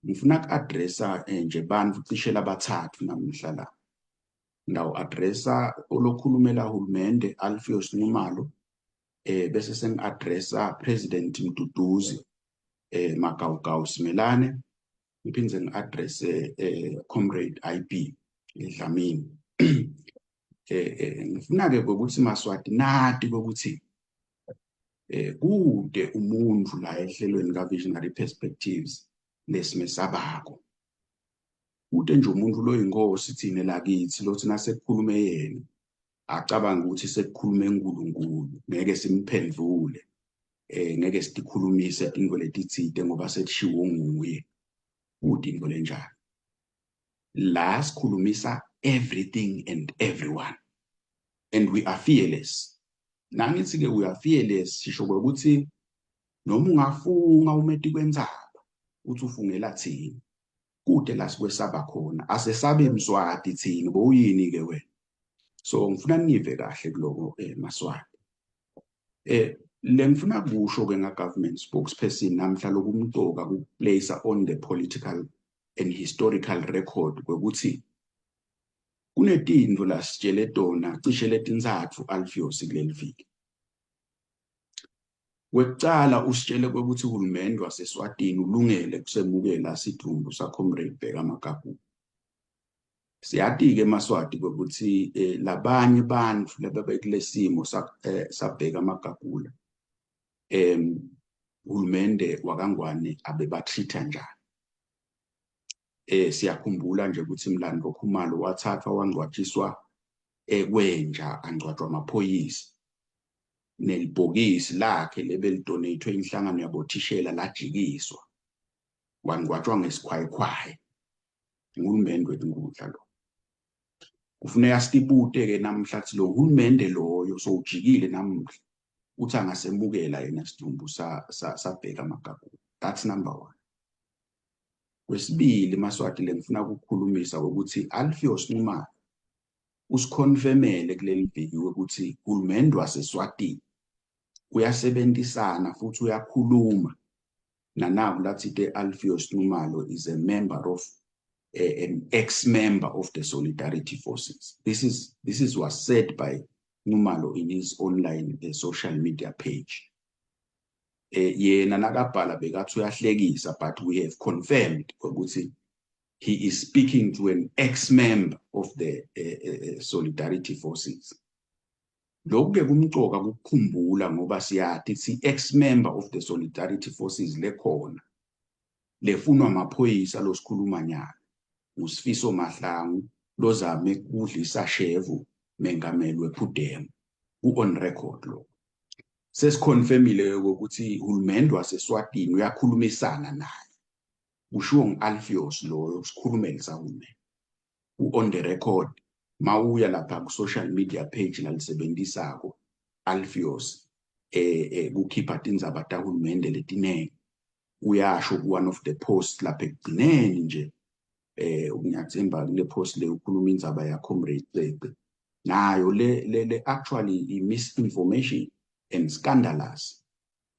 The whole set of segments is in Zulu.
ngifuna ku-addressa nje bantu cishe labathathu namhla la. Ndawu-addressa olokhulumela uhulumende Alpheus Nxumalo, bese sengi-addressa President Mduduzi Magawugawu Simelane, ngiphinde ngi-addresse Comrade IB Dhlamini. Ngifuna-ke ukuthi Maswati nati ukuthi kude umuntu la ehlelweni ka-Visionary Perspectives lesimesabako. Kude nje umuntu lo ingosi thina lakithi lo thina sekukhulume yena acabanga ukuthi sekukhulume uNkulunkulu ngeke simphendvule ngeke sikhulumise into letithite ngoba sethishiwo nguye. Kude into lenjalo. La sikhulumisa everything and everyone, and we are fearless. Nangithi-ke we are fearless sisho ukuthi noma ungafunga umeti kwendzaba uthi ufungela thina. Kude la sikwesaba khona asesabe Mswati thina boyini-ke wena. So ngifuna nive kahle kuloko Maswati. Le ngifuna kusho-ke nga-government spokesperson namhla lokumtoka ku-place on the political and historical record kwekuthi kunetinto la sitshele tona cishe letintsatfu Alpheus kuleli viki. Wekucala usitshele kwekuthi uhulumende waseswatini ulungele kusemukela sidumbu saComrade Magawugawu. Siyati-ke Maswati kwekuthi labanye bantfu lababekule simo Magawugawu uhulumende wakangwane abebatrita njani. Siyakhumbula nje ukuthi Mlando Khumalo wathathwa wangcwatshiswa kwenja angcwatshwa amaphoyisa. Nelibhokisi lakhe lebelidonate inhlangano yabothishela lajikiswa. Wangcwatshwa ngesikhwayikhwayi. Uhulumende wethu lo. Kufuneka sibute-ke namhla lo uhulumende loyo sowujikile namuhla uthi angasemukela yena sidumbu Magawugawu. That's number one. Kwesibili Maswati le ngifuna ukukhulumisa ukuthi Alpheus Nxumalo usikonfirmele kuleli viki ukuthi uhulumende waseswatini uyasebenzisana futhi uyakhuluma nanaku lathi Alpheus Nxumalo is a member of an ex-member of the Solidarity Forces. This is was said by Nxumalo in his online social media page. Yena nakabhala bekathi uyahlekisa, but we have confirmed ukuthi he is speaking to an ex-member of the Solidarity Forces. Lokhu-ke kumcoka kukukhumbula ngoba siyathi si ex-member of the Solidarity Forces lekhona lefunwa amaphoyisa losikhuluma nyana uSifiso Mahlangu lozame kudlisa shevu mengameli wePUDEMO on record lo. Sesikonfirmile ukuthi uhulumende waseswatini uyakhulumisana naye. Ushiwo ngu-Alpheus loyo sikhulumelisa uhulumende. On the record mawuya lapha ku-social media page lalisebenzisako Alpheus kukhipha tindzaba tahulumende letinenge. Uyasho ku-one of the posts lapha ekugcineni nje unyathemba le post le ukhuluma indzaba yaComrade nayo le actually misinformation and scandalous.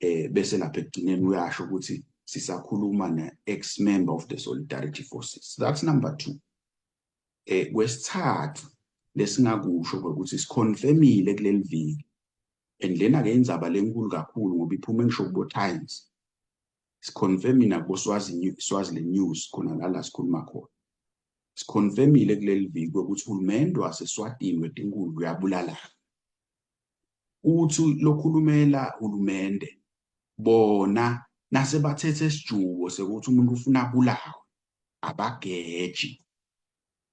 Bese lapha ekugcineni uyasho ukuthi sisakhuluma ne-ex-member of the Solidarity Forces. That's number two. Kwesithathu lesingakusho ukuthi sikonfirmile kuleli viki, and lena-ke indzaba lenkulu kakhulu ngoba iphume ngisho kubo-Times. Sikonfirmile nakubo-Swaziland News khona lala sikhuluma khona. Sikonfirmile kuleli viki ukuthi uhulumende waseswatini wetinkulu uyabulala. Uthi lokhulumela uhulumende bona nasebathethe isijubo sekuthi umuntu ufuna bulawa abageji.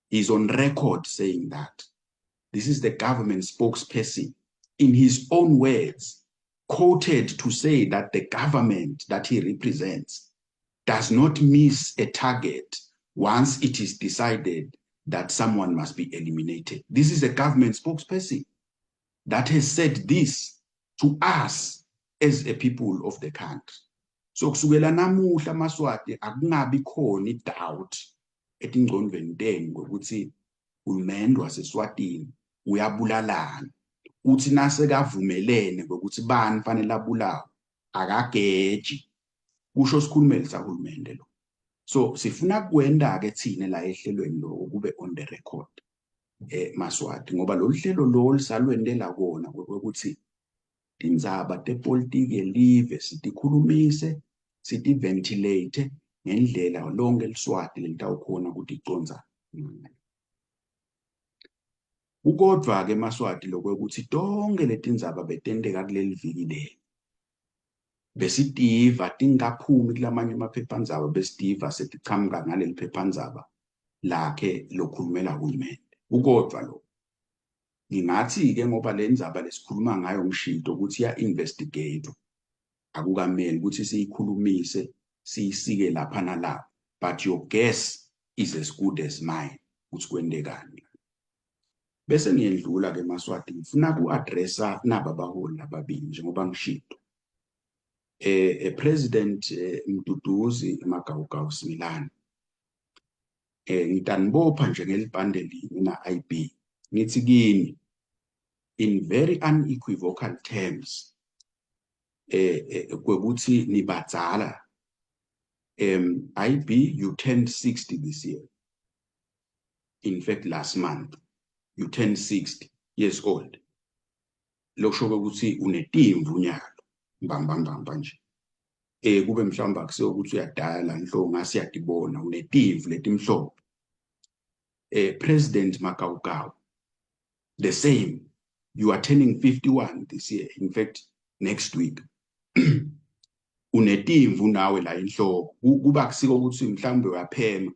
He's on record saying that. This is the government spokesperson in his own words quoted to say that the government that he represents does not miss a target once it is decided that someone must be eliminated. This is a government spokesperson that has said this to us as a people of the country. So kusukela namuhla Maswati akungabi khona idoubt etingcondweni tenu ngokuthi uhulumende waseswatini uyabulalana. Uthi nase kavumelene ngokuthi bani fanele abulawe akageji. Kusho sikhulumele sahulumende lo. So sifuna kwenda ke thina la ehlelweni lo kube on the record Maswati ngoba lo hlelo lo lisalwendela kona ukuthi tindzaba tepolitiki elive sitikhulumise siti-ventilate ngendlela lonke eliswati lelitawukhona ukuthi iconza. Ukodwa-ke Maswati lokwekuthi tonke letindzaba betenteka kuleli viki leli besitiva tingaphumi kulamanye amaphephandzaba besitiva setichamuka ngaleli phephandzaba lakhe lokhulumela uhulumende. Ukodwa lo ngingathi-ke ngoba le ndzaba lesikhuluma ngayo mshito ukuthi ya-investigate akukamele ukuthi siyikhulumise siyisike lapha nalapha, but your guess is as good as mine ukuthi kwendekani. Bese ngiyendlula-ke Maswati ngifuna ku-addressa naba baholi lababili njengoba ngishito. President Mduduzi Magawugawu Similani ngitanibopha nje ngelibhande linye na-IB ngithi kini in very unequivocal terms kwekuthi nibadzala. IB, you turned 60 this year. In fact, last month you turned 60 years old. Lokusho ukuthi unetimvu nyalo mbambamba nje. Kube mhlawumbe akusiyo ukuthi uyadala inhloko ngase yadibona unetimvu letimhlophe. President Magawugawu, the same. You are turning 51 this year. In fact, next week. Unetimvu nawe la inhloko. Kuba kusiko ukuthi mhlawumbe uyaphema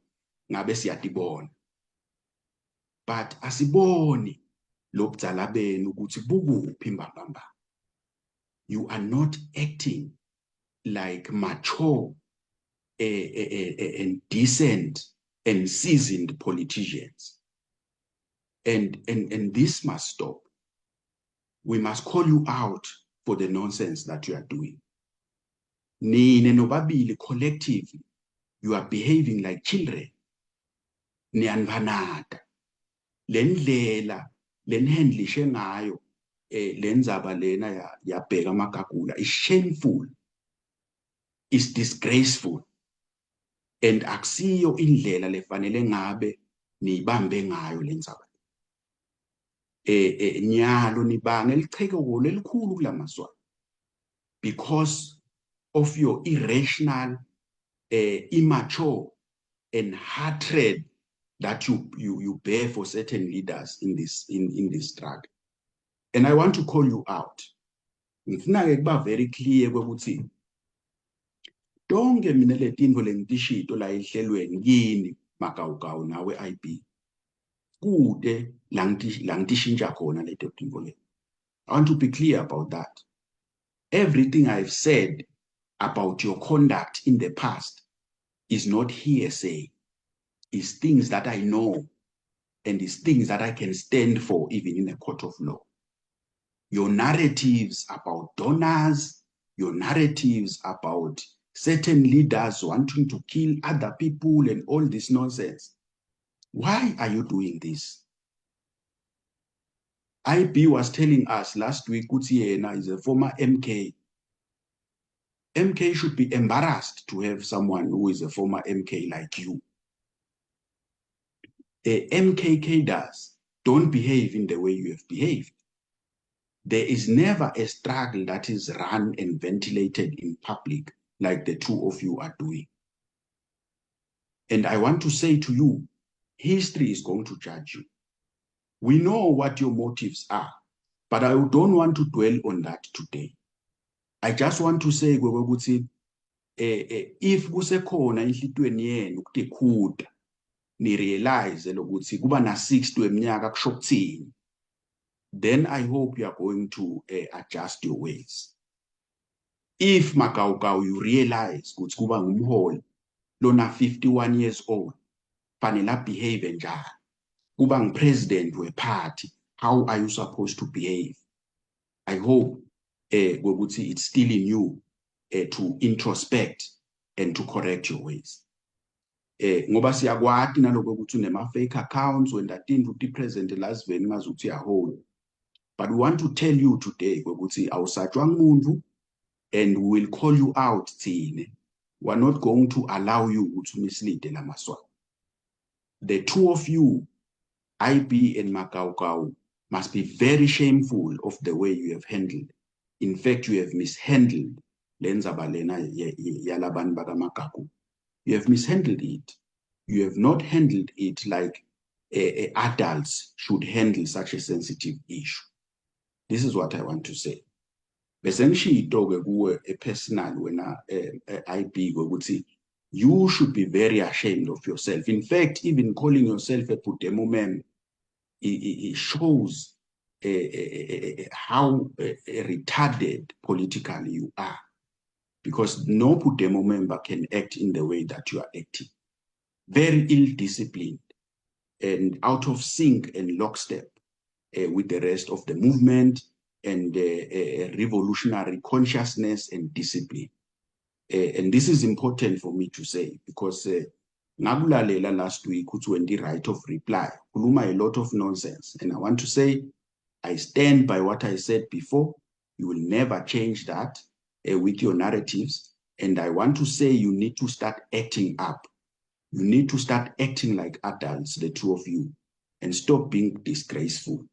ngabe siyadibona. But asiboni lobudzala benu ukuthi bukuphi mbambamba. You are not acting like mature and decent and seasoned politicians. And this must stop. We must call you out for the nonsense that you are doing. Nine nobabili collectively, you are behaving like children. Nianvanata. Lendlela, lenhendlishe ngayo, lenzaba lena yabheka Magagula is shameful, is disgraceful, and akusiyo indlela lefanele ngabe nibambe ngayo lenzaba. Nyalo nibanga elicheko lelikhulu kulamaswa because of your irrational, immature, and hatred that you bear for certain leaders in this struggle. And I want to call you out. Ngifuna ke kuba very clear kwekuthi tonke mina letinto lengitishito la ehlelweni kini Magawugawu nawe IB kude langitishinja khona leto tinto le. I want to be clear about that. Everything I've said about your conduct in the past is not hearsay. It's things that I know, and it's things that I can stand for even in a court of law. Your narratives about donors, your narratives about certain leaders wanting to kill other people and all this nonsense. Why are you doing this? IB was telling us last week, Kutiena is a former MK. MK should be embarrassed to have someone who is a former MK like you. MK cadres don't behave in the way you have behaved. There is never a struggle that is run and ventilated in public like the two of you are doing. And I want to say to you, history is going to judge you. We know what your motives are, but I don't want to dwell on that today. I just want to say, if kusekhona enhlitweni yenu ukutikhuda ni realize lokuthi kuba na 60 eminyaka kusho kuthini, then I hope you are going to adjust your ways. If Magawugawu you realize ukuthi kuba ngumholi lona 51 years old fanele behave njani, kuba ngu-president we-party, how are you supposed to behave? I hope it's still in you to introspect and to correct your ways. Ngoba siyakwati naloko ukuthi unema-fake accounts wenda tinto uti-present laziveni ngazuthi uyaholi. But we want to tell you today ukuthi awusatshwa ngumuntu, and we will call you out thine We're not going to allow you to mislead the Lamaswa. The two of you, IB and Magawugawu, must be very shameful of the way you have handled. In fact, you have mishandled Lenzabalena Yalaban Bagamakaku. You have mishandled it. You have not handled it like adults should handle such a sensitive issue. This is what I want to say. Essentially, a personal when IB would say, you should be very ashamed of yourself. In fact, even calling yourself a PUDEMO member, it shows how retarded politically you are, because no PUDEMO member can act in the way that you are acting. Very ill-disciplined and out of sync and lockstep with the rest of the movement and revolutionary consciousness and discipline. And this is important for me to say, because Nagulalela last week, when the right of reply, Kuluma a lot of nonsense. And I want to say, I stand by what I said before. You will never change that with your narratives. And I want to say you need to start acting up. You need to start acting like adults, the two of you, and stop being disgraceful.